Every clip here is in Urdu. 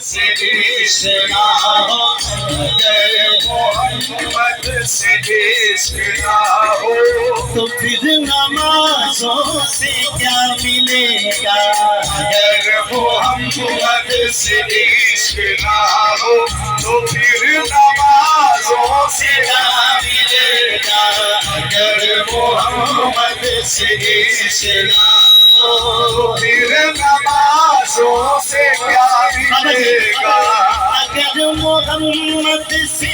سے عشق ہو اگر محمد سے عشق نہ ہو تو پھر نمازوں سے کیا ملے گا اگر محمد سے عشق نہ ہو تو پھر نمازوں سے کیا ملے گا اگر محمد سے عشق نہ ہو پھر نمازوں سے کیا ملے گا اگر محمد سے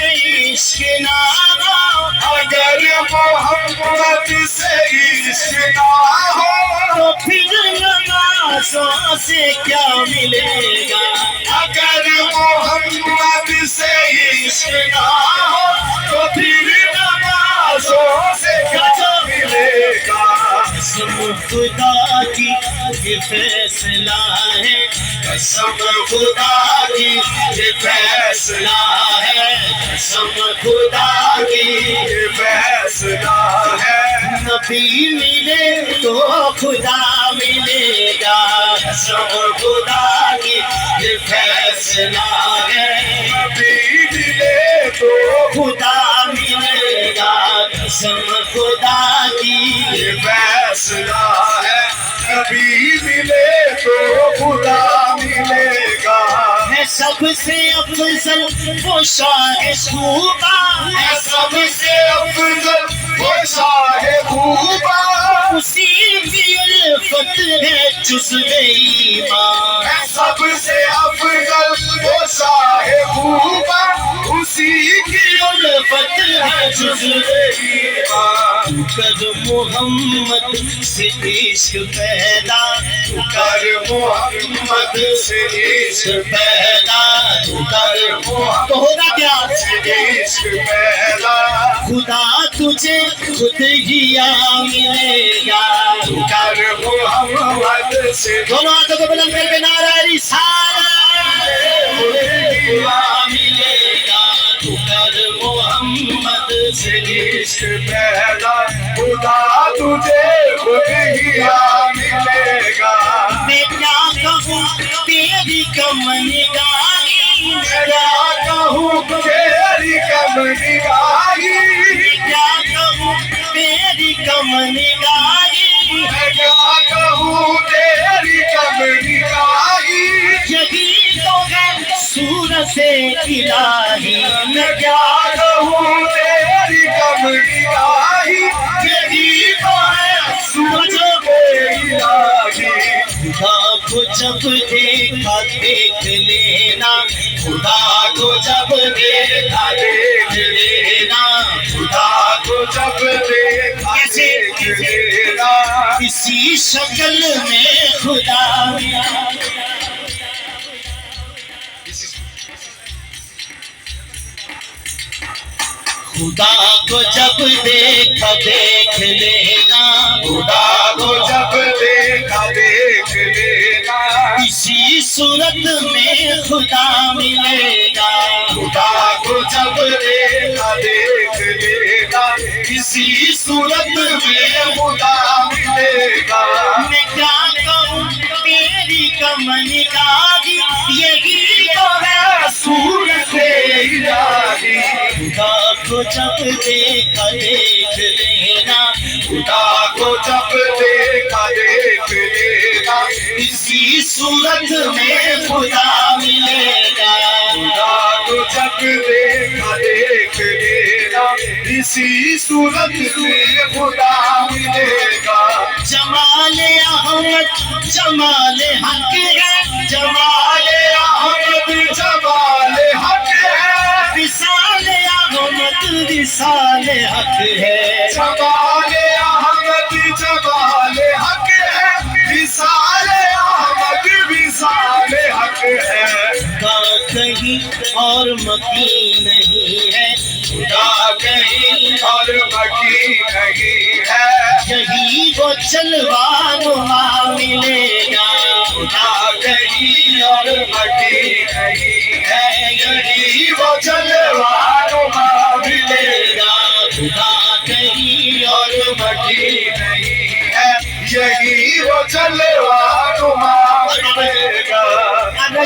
عشق نہ ہو اگر محمد سے عشق نہ ہو تو پھر نمازوں سے کیا ملے گا اگر محمد سے عشق نہ ہو تو پھر نمازوں سے کیا ملے گا قسم خدا کی یہ فیصلہ ہے قسم خدا کی یہ فیصلہ ہے قسم خدا کی یہ فیصلہ ہے نبی ملے تو خدا ملے گا قسم خدا کی یہ فیصلہ ہے نبی ملے تو خدا ملے گا قسم خدا کی یہ فیصلہ ہے کبھی ملے تو خدا ملے گا ہے سب سے افضل وہ شاہ خوبا ہے سب سے افضل وہ شاہ خوبا اسی کی الفت ہے جزو ایمان ہے سب سے افضل وہ شاہ خوبا اسی کی الفت ہے جزو ایمان کر محمد سے عشق پیدا کر محمد سے عشق پیدا کر محمد ہوگا کیا عشق پیدا خدا تجھے خود ہی ملے گا کر محمد سے دونوں ہاتھوں کو بلند کر کے نعرہ رسالت ملے گا کر محمد سے عشق پیدا خدا تجھے خود ہی ملے گا میں کیا کہوں تیری کم نگاہی میں کیا کہوں تیری کم نگاہی میں کیا کہوں تیری کم نگاہی میں کیا کہوں تیری کم نگاہی یہی تو ہے صورت الہی میں کیا کہوں تیری کم نگاہی یہی تو ہے صورت الہی خدا کو جب دیکھا دیکھ لینا خدا کو جب دیکھا دیکھ لینا خدا کو جب دیکھا دیکھ لینا اسی شکل میں خدا خدا کو جب دیکھا دیکھ لینا خدا کو جب دیکھا دیکھ لینا اسی صورت میں خدا ملے گا خدا کو جب دیکھا دیکھ لینا اسی صورت میں خدا ملے گا میں کیا کہوں تیری کم نگاہی یہی تو ہے صورت الہی خدا کو جب دیکھا دیکھ لینا خدا کو جب دیکھا دیکھ لینا اسی صورت میں خدا ملے گا خدا کو جب دیکھا دیکھ لینا اسی صورت میں خدا ملے گا جمال احمد جمال حق ہے جمال احمد جمال حق ہے وصال احمد وصال حق ہے جمال احمد جمال حق ہے وصال احمد وصال حق ہے خدا کہیں اور مکین نہیں ہے خدا کہیں اور مکین نہیں ہے یہی وہ جلوہ نما ملے گا خدا کہیں اور مکین نہیں ہے یہی وہ جلوہ نما ملے گا خدا کہیں اور مکین نہیں ہے یہی وہ جلوہ نما ملے گا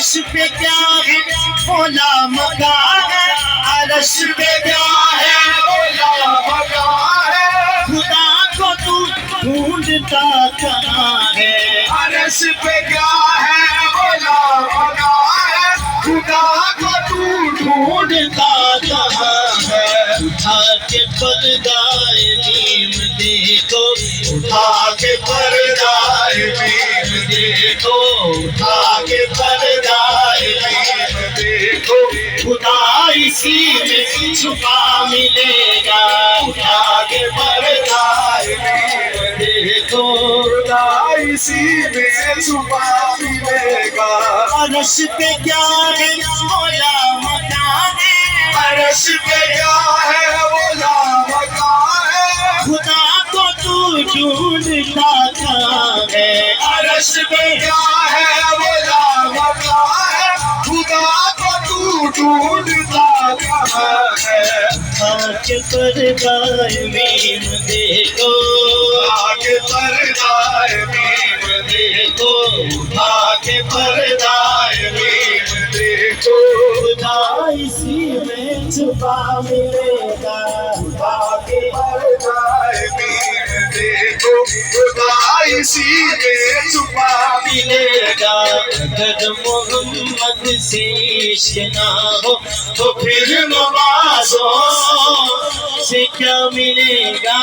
عرش پہ کیا ہے مولا مکان ہے، عرش پہ کیا ہے مولا مکان ہے، خدا کو تو ڈھونڈتا کہاں ہے، عرش پہ کیا ہے مولا مکان ہے، خدا کو تو ڈھونڈتا کہاں ہے، اٹھا کے پردائے نیم دیکھو، اٹھا کے پردائے نیم دیکھو، اٹھا کے پردائے نیم دیکھو، خدا اسی میں چھپا ملے گا، اٹھا کے پردائے نیم دیکھو، خدا اسی میں چھپا ملے گا، عرش پہ کیا ہے مولا مکان ہے، عرش پہ کیا ہے مولا مکان ہے، خدا کو تو ڈھونڈتا کہاں ہے، عرش پہ کیا ہے مولا مکان ہے، خدا کو تو ڈھونڈتا کہاں ہے، آنکھ پردائے میم دیکھو، آنکھ پردائے میم دیکھو، آنکھ پردائے میم دیکھو، خدا اسی میں چھپا ملے گا، آنکھ پردائے میم دیکھو، خدا اسی میں چھپا ملے گا، اگر محمد سے عشق نہ ہو تو پھر نمازوں سے کیا ملے گا۔